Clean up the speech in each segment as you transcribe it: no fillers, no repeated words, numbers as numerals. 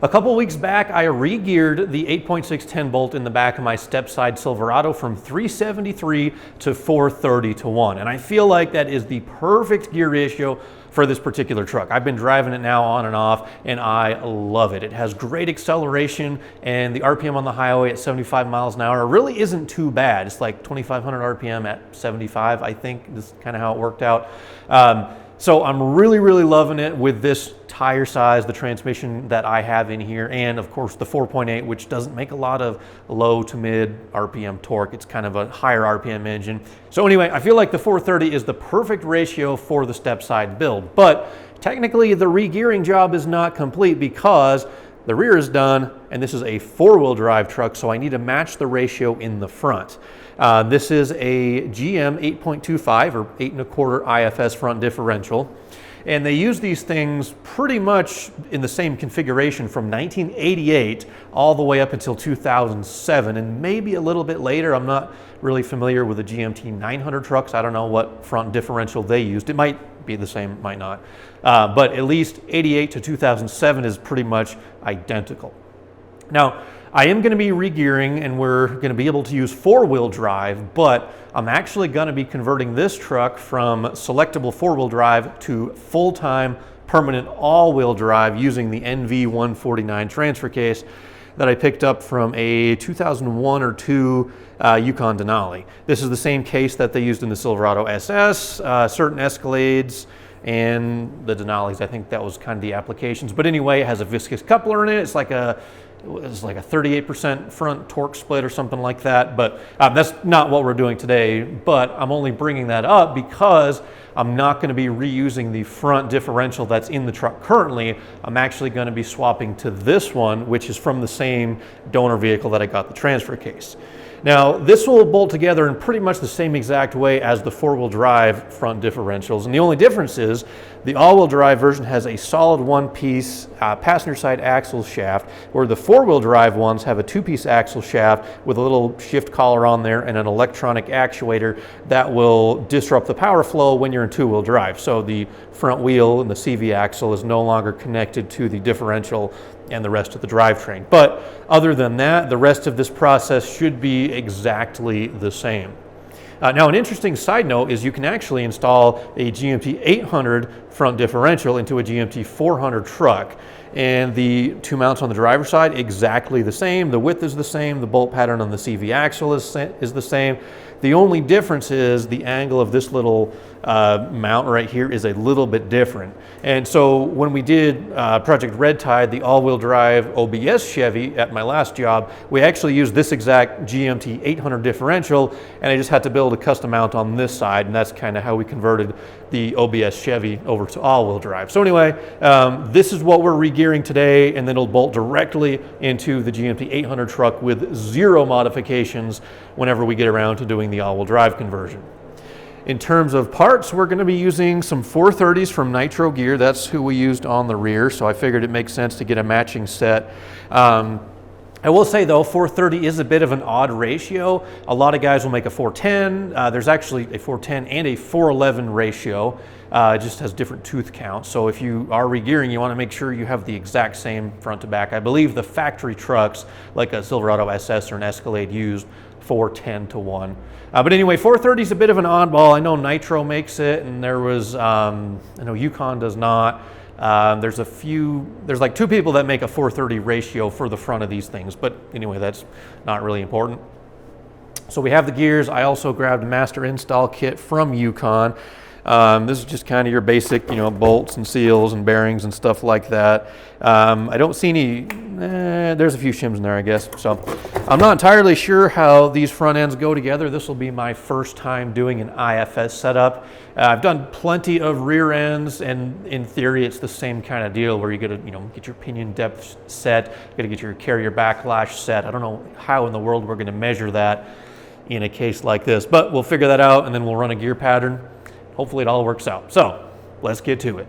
A couple weeks back, I re-geared the 8.610 bolt in the back of my step-side Silverado from 373 to 430 to 1. And I feel like that is the perfect gear ratio for this particular truck. I've been driving it now on and off, and I love it. It has great acceleration, and the RPM on the highway at 75 miles an hour really isn't too bad. It's like 2,500 RPM at 75, I think. This is kind of how it worked out. So I'm really, really loving it with this tire size, the transmission that I have in here, and of course the 4.8, which doesn't make a lot of low to mid RPM torque. It's kind of a higher RPM engine. So anyway, I feel like the 430 is the perfect ratio for the step side build. But technically the re-gearing job is not complete because the rear is done, and this is a four-wheel drive truck, so I need to match the ratio in the front. This is a GM 8.25 or 8 1/4 IFS front differential. And they use these things pretty much in the same configuration from 1988 all the way up until 2007, and maybe a little bit later. I'm not really familiar with the GMT 900 trucks. I don't know what front differential they used. It might be the same, might not. But at least 88 to 2007 is pretty much identical. Now, I am going to be re-gearing, and we're going to be able to use four-wheel drive, but I'm actually going to be converting this truck from selectable four-wheel drive to full-time permanent all-wheel drive using the NV149 transfer case that I picked up from a 2001 or 2 Yukon Denali. This is the same case that they used in the Silverado SS, certain Escalades, and the Denalis. I think that was kind of the applications. But anyway, it has a viscous coupler in it. It's like a 38% front torque split or something like that, but that's not what we're doing today. But I'm only bringing that up because I'm not going to be reusing the front differential that's in the truck currently. I'm actually going to be swapping to this one, which is from the same donor vehicle that I got the transfer case. Now, this will bolt together in pretty much the same exact way as the four-wheel drive front differentials, and the only difference is the all-wheel drive version has a solid one-piece passenger side axle shaft, where the four-wheel drive ones have a two-piece axle shaft with a little shift collar on there and an electronic actuator that will disrupt the power flow when you're in two-wheel drive. So the front wheel and the CV axle is no longer connected to the differential and the rest of the drivetrain. But other than that, the rest of this process should be exactly the same. Now, an interesting side note is you can actually install a GMT 800 front differential into a GMT 400 truck, and the two mounts on the driver's side exactly the same. The width is the same. The bolt pattern on the CV axle is the same. The only difference is the angle of this little mount right here is a little bit different. And so when we did Project Red Tide, the all-wheel drive OBS Chevy at my last job, we actually used this exact GMT 800 differential, and I just had to build a custom mount on this side, and that's kind of how we converted the OBS Chevy over to all-wheel drive. So anyway, this is what we're re-gearing today, and then it'll bolt directly into the GMT 800 truck with zero modifications whenever we get around to doing the all-wheel drive conversion. In terms of parts, we're going to be using some 430s from Nitro Gear. That's who we used on the rear, so I figured it makes sense to get a matching set. I will say though, 430 is a bit of an odd ratio. A lot of guys will make a 410. There's actually a 410 and a 411 ratio. It just has different tooth counts. So if you are re-gearing, you want to make sure you have the exact same front to back. I believe the factory trucks, like a Silverado SS or an Escalade, used 410 to 1. But anyway, 430 is a bit of an oddball. I know Nitro makes it, and there was, I know Yukon does not. There's like two people that make a 430 ratio for the front of these things, but anyway, that's not really important. So we have the gears. I also grabbed a master install kit from Yukon. This is just kind of your basic, bolts and seals and bearings and stuff like that. I don't see any, there's a few shims in there, I guess. So I'm not entirely sure how these front ends go together. This will be my first time doing an IFS setup. I've done plenty of rear ends, and in theory, it's the same kind of deal where you got to, get your pinion depth set, you got to get your carrier backlash set. I don't know how in the world we're going to measure that in a case like this, but we'll figure that out, and then we'll run a gear pattern. Hopefully it all works out. So let's get to it.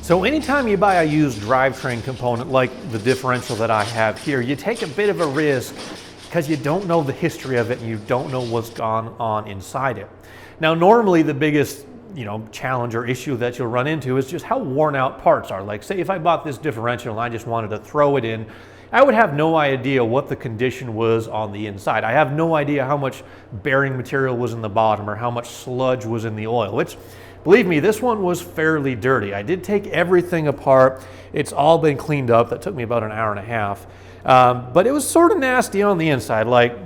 So anytime you buy a used drivetrain component like the differential that I have here, you take a bit of a risk because you don't know the history of it and you don't know what's gone on inside it. Now, normally the biggest challenge or issue that you'll run into is just how worn out parts are. Like, say if I bought this differential and I just wanted to throw it in, I would have no idea what the condition was on the inside. I have no idea how much bearing material was in the bottom or how much sludge was in the oil, which, believe me, this one was fairly dirty. I did take everything apart. It's all been cleaned up. That took me about an hour and a half. But it was sort of nasty on the inside. Like,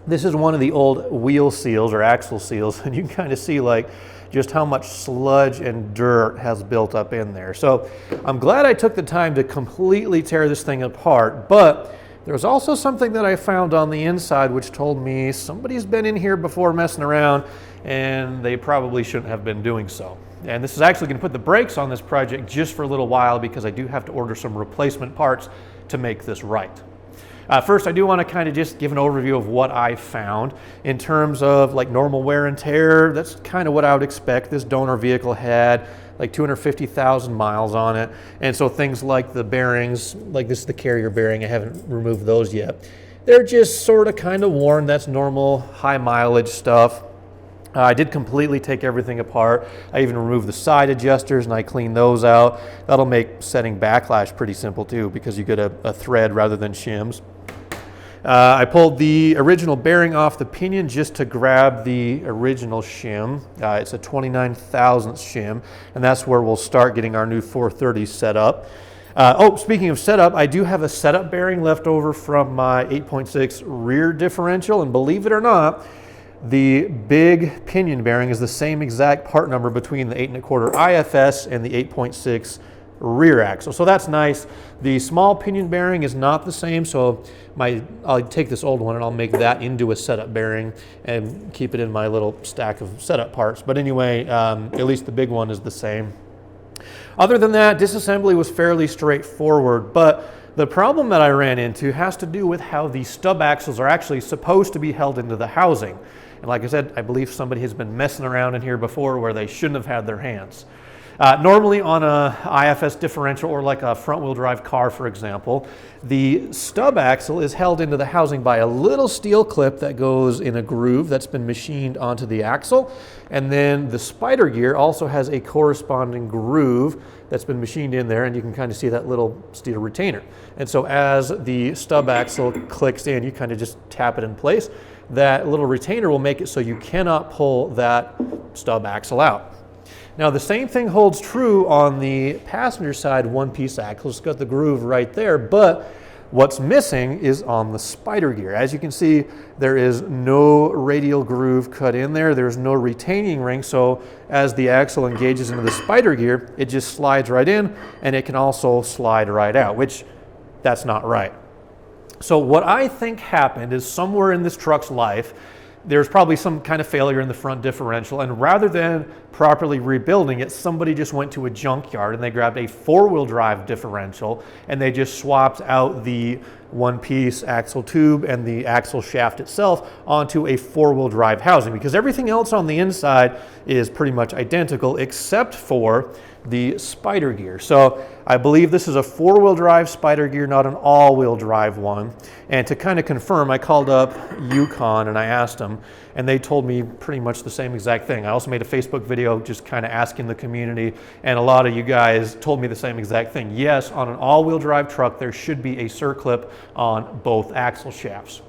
this is one of the old wheel seals or axle seals, and you can kind of see like just how much sludge and dirt has built up in there. So I'm glad I took the time to completely tear this thing apart, but there was also something that I found on the inside which told me somebody's been in here before messing around, and they probably shouldn't have been doing so. And this is actually going to put the brakes on this project just for a little while because I do have to order some replacement parts to make this right. First, I do want to kind of just give an overview of what I found in terms of like normal wear and tear. That's kind of what I would expect. This donor vehicle had like 250,000 miles on it. And so things like the bearings, like this is the carrier bearing, I haven't removed those yet. They're just sort of kind of worn. That's normal high mileage stuff. I did completely take everything apart. I even removed the side adjusters and I cleaned those out. That'll make setting backlash pretty simple too because you get a thread rather than shims. I pulled the original bearing off the pinion just to grab the original shim. It's a 29 thousandths shim, and that's where we'll start getting our new 430 set up. Speaking of setup, I do have a setup bearing left over from my 8.6 rear differential, and believe it or not, the big pinion bearing is the same exact part number between the 8 1/4 IFS and the 8.6 rear axle. So that's nice. The small pinion bearing is not the same, so I'll take this old one and I'll make that into a setup bearing and keep it in my little stack of setup parts. But anyway, at least the big one is the same. Other than that, disassembly was fairly straightforward, but the problem that I ran into has to do with how the stub axles are actually supposed to be held into the housing. And like I said, I believe somebody has been messing around in here before where they shouldn't have had their hands. Normally on a IFS differential or like a front wheel drive car, for example, the stub axle is held into the housing by a little steel clip that goes in a groove that's been machined onto the axle. And then the spider gear also has a corresponding groove that's been machined in there, and you can kind of see that little steel retainer. And so as the stub axle clicks in, you kind of just tap it in place. That little retainer will make it so you cannot pull that stub axle out. Now the same thing holds true on the passenger side one-piece axle. It's got the groove right there, but what's missing is on the spider gear. As you can see, there is no radial groove cut in there. There's no retaining ring, so as the axle engages into the spider gear, it just slides right in, and it can also slide right out, which that's not right. So what I think happened is somewhere in this truck's life, there's probably some kind of failure in the front differential, and rather than properly rebuilding it, somebody just went to a junkyard and they grabbed a four-wheel drive differential and they just swapped out the one-piece axle tube and the axle shaft itself onto a four-wheel drive housing, because everything else on the inside is pretty much identical except for the spider gear. So I believe this is a four-wheel drive spider gear, not an all-wheel drive one. And to kind of confirm, I called up Yukon and I asked them, and they told me pretty much the same exact thing. I also made a Facebook video just kind of asking the community, and a lot of you guys told me the same exact thing. Yes, on an all-wheel drive truck, there should be a circlip on both axle shafts.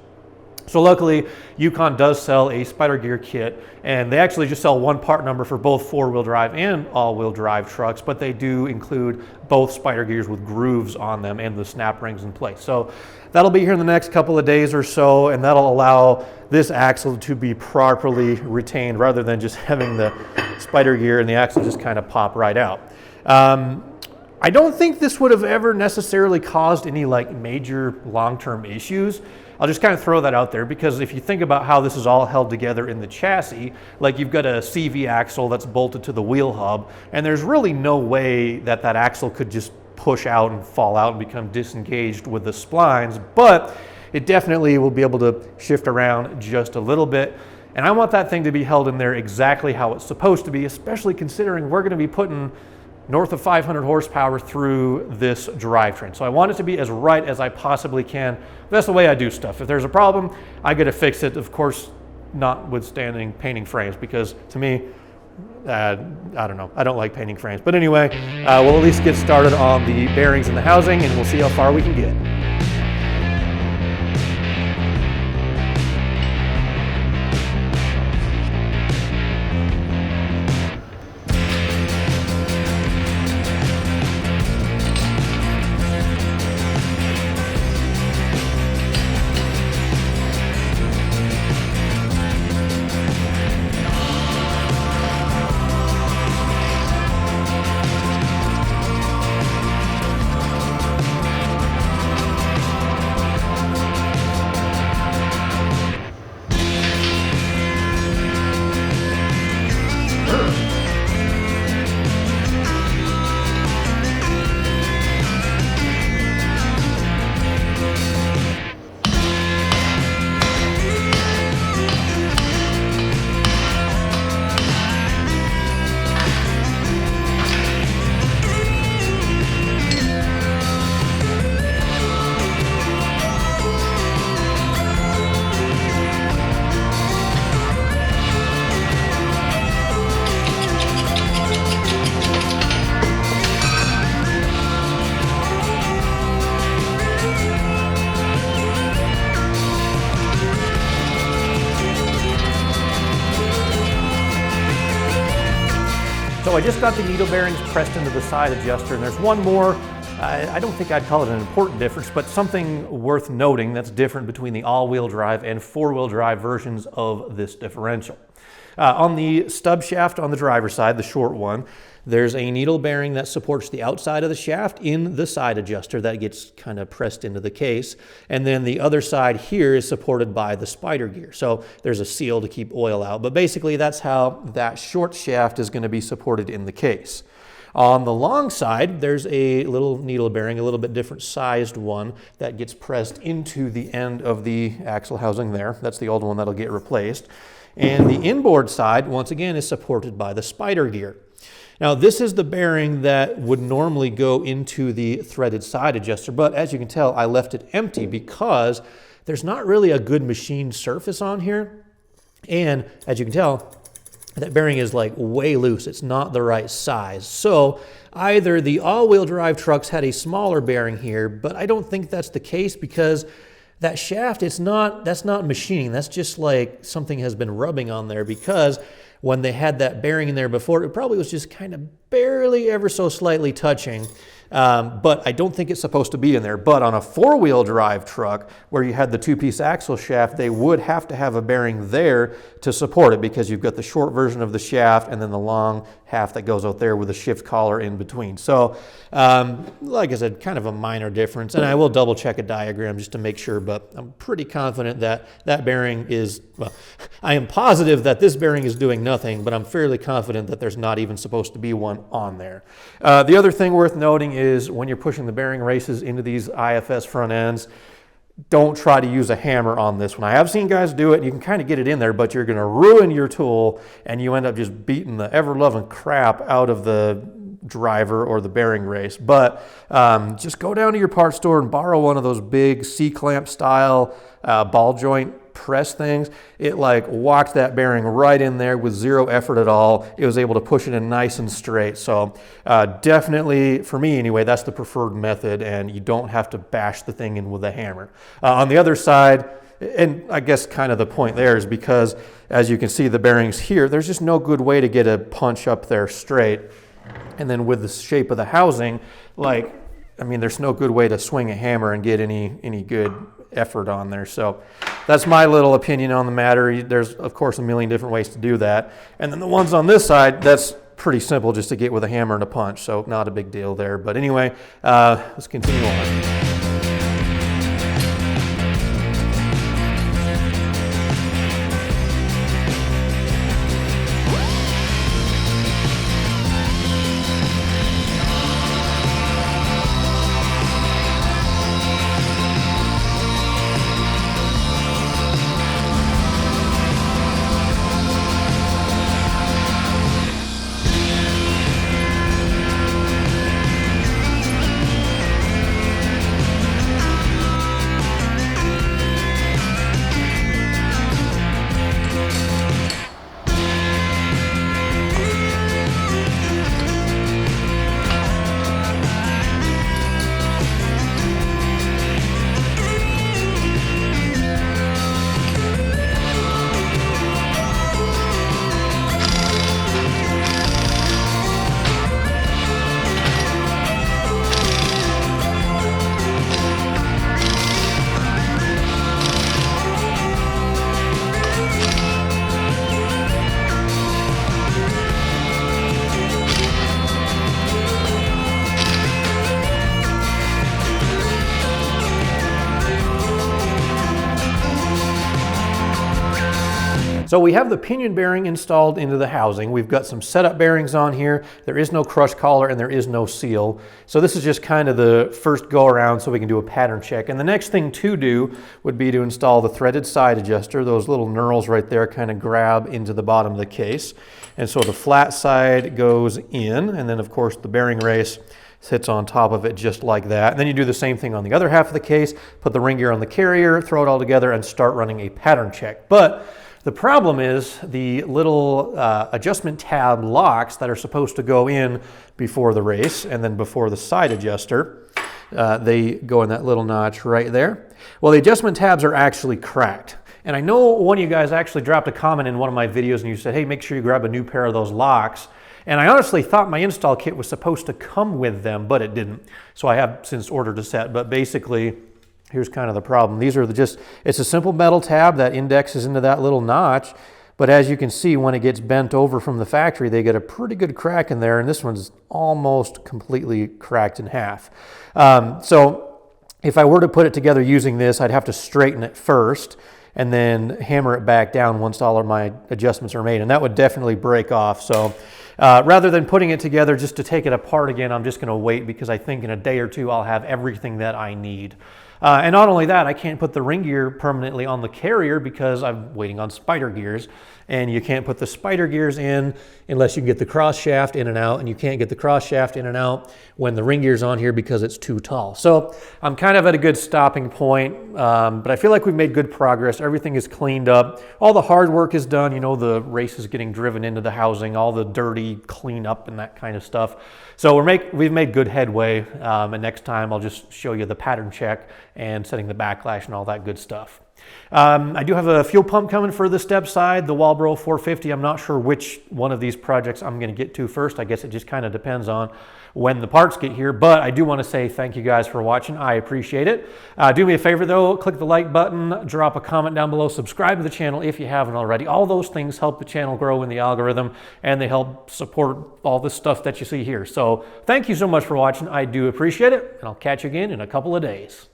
So luckily, Yukon does sell a spider gear kit, and they actually just sell one part number for both four-wheel drive and all-wheel drive trucks, but they do include both spider gears with grooves on them and the snap rings in place. So that'll be here in the next couple of days or so, and that'll allow this axle to be properly retained rather than just having the spider gear and the axle just kind of pop right out. I don't think this would have ever necessarily caused any like major long-term issues. I'll just kind of throw that out there because if you think about how this is all held together in the chassis, like you've got a CV axle that's bolted to the wheel hub, and there's really no way that that axle could just push out and fall out and become disengaged with the splines, but it definitely will be able to shift around just a little bit. And I want that thing to be held in there exactly how it's supposed to be, especially considering we're going to be putting north of 500 horsepower through this drivetrain. So I want it to be as right as I possibly can. That's the way I do stuff. If there's a problem, I got to fix it, of course, notwithstanding painting frames, because to me, I don't know, I don't like painting frames. But anyway, we'll at least get started on the bearings and the housing, and we'll see how far we can get. So I just got the needle bearings pressed into the side adjuster, and there's one more, I don't think I'd call it an important difference, but something worth noting that's different between the all-wheel drive and four-wheel drive versions of this differential. On the stub shaft on the driver's side, the short one, there's a needle bearing that supports the outside of the shaft in the side adjuster that gets kind of pressed into the case. And then the other side here is supported by the spider gear. So there's a seal to keep oil out. But basically that's how that short shaft is going to be supported in the case. On the long side, there's a little needle bearing, a little bit different sized one that gets pressed into the end of the axle housing there. That's the old one that'll get replaced. And the inboard side, once again, is supported by the spider gear. Now, this is the bearing that would normally go into the threaded side adjuster, but as you can tell, I left it empty because there's not really a good machined surface on here. And as you can tell, that bearing is like way loose. It's not the right size. So either the all-wheel drive trucks had a smaller bearing here, but I don't think that's the case because that shaft, that's not machining. That's just like something has been rubbing on there, because when they had that bearing in there before, it probably was just kind of barely ever so slightly touching. But I don't think it's supposed to be in there. But on a four-wheel drive truck where you had the two-piece axle shaft, they would have to have a bearing there to support it, because you've got the short version of the shaft and then the long half that goes out there with a shift collar in between. So like I said, kind of a minor difference. And I will double check a diagram just to make sure, but I'm pretty confident that that bearing is, well, I am positive that this bearing is doing nothing, but I'm fairly confident that there's not even supposed to be one on there. The other thing worth noting is when you're pushing the bearing races into these IFS front ends, don't try to use a hammer on this one. I have seen guys do it, and you can kind of get it in there, but you're going to ruin your tool, and you end up just beating the ever-loving crap out of the driver or the bearing race. But just go down to your parts store and borrow one of those big C-clamp style ball joint press things. It like walked that bearing right in there with zero effort at all. It was able to push it in nice and straight. So definitely, for me anyway, that's the preferred method, and you don't have to bash the thing in with a hammer. On the other side, and I guess kind of the point there is because, as you can see, the bearings here, there's just no good way to get a punch up there straight. And then with the shape of the housing, like, I mean, there's no good way to swing a hammer and get any good effort on there. So that's my little opinion on the matter. There's, of course, a million different ways to do that. And then the ones on this side, that's pretty simple just to get with a hammer and a punch. So not a big deal there. But anyway, let's continue on. So we have the pinion bearing installed into the housing. We've got some setup bearings on here. There is no crush collar and there is no seal. So this is just kind of the first go around so we can do a pattern check. And the next thing to do would be to install the threaded side adjuster. Those little knurls right there kind of grab into the bottom of the case. And so the flat side goes in, and then of course the bearing race sits on top of it just like that. And then you do the same thing on the other half of the case, put the ring gear on the carrier, throw it all together and start running a pattern check. But the problem is the little adjustment tab locks that are supposed to go in before the race and then before the side adjuster, they go in that little notch right there. Well, the adjustment tabs are actually cracked. And I know one of you guys actually dropped a comment in one of my videos and you said, hey, make sure you grab a new pair of those locks. And I honestly thought my install kit was supposed to come with them, but it didn't. So I have since ordered a set, but basically, here's kind of the problem. These are it's a simple metal tab that indexes into that little notch, but as you can see, when it gets bent over from the factory, they get a pretty good crack in there, and this one's almost completely cracked in half. So if I were to put it together using this, I'd have to straighten it first, and then hammer it back down once all of my adjustments are made, and that would definitely break off. So rather than putting it together just to take it apart again, I'm just gonna wait because I think in a day or two I'll have everything that I need. And not only that, I can't put the ring gear permanently on the carrier because I'm waiting on spider gears. And you can't put the spider gears in unless you can get the cross shaft in and out, and you can't get the cross shaft in and out when the ring gear's on here because it's too tall. So I'm kind of at a good stopping point, but I feel like we've made good progress. Everything is cleaned up. All the hard work is done. You know, the race is getting driven into the housing, all the dirty cleanup and that kind of stuff. So we've made good headway, and next time I'll just show you the pattern check and setting the backlash and all that good stuff. I do have a fuel pump coming for the step side, the Walbro 450. I'm not sure which one of these projects I'm going to get to first. I guess it just kind of depends on when the parts get here, but I do want to say thank you guys for watching. I appreciate it. Do me a favor though, click the like button, drop a comment down below, subscribe to the channel if you haven't already. All those things help the channel grow in the algorithm, and they help support all this stuff that you see here. So thank you so much for watching. I do appreciate it, and I'll catch you again in a couple of days.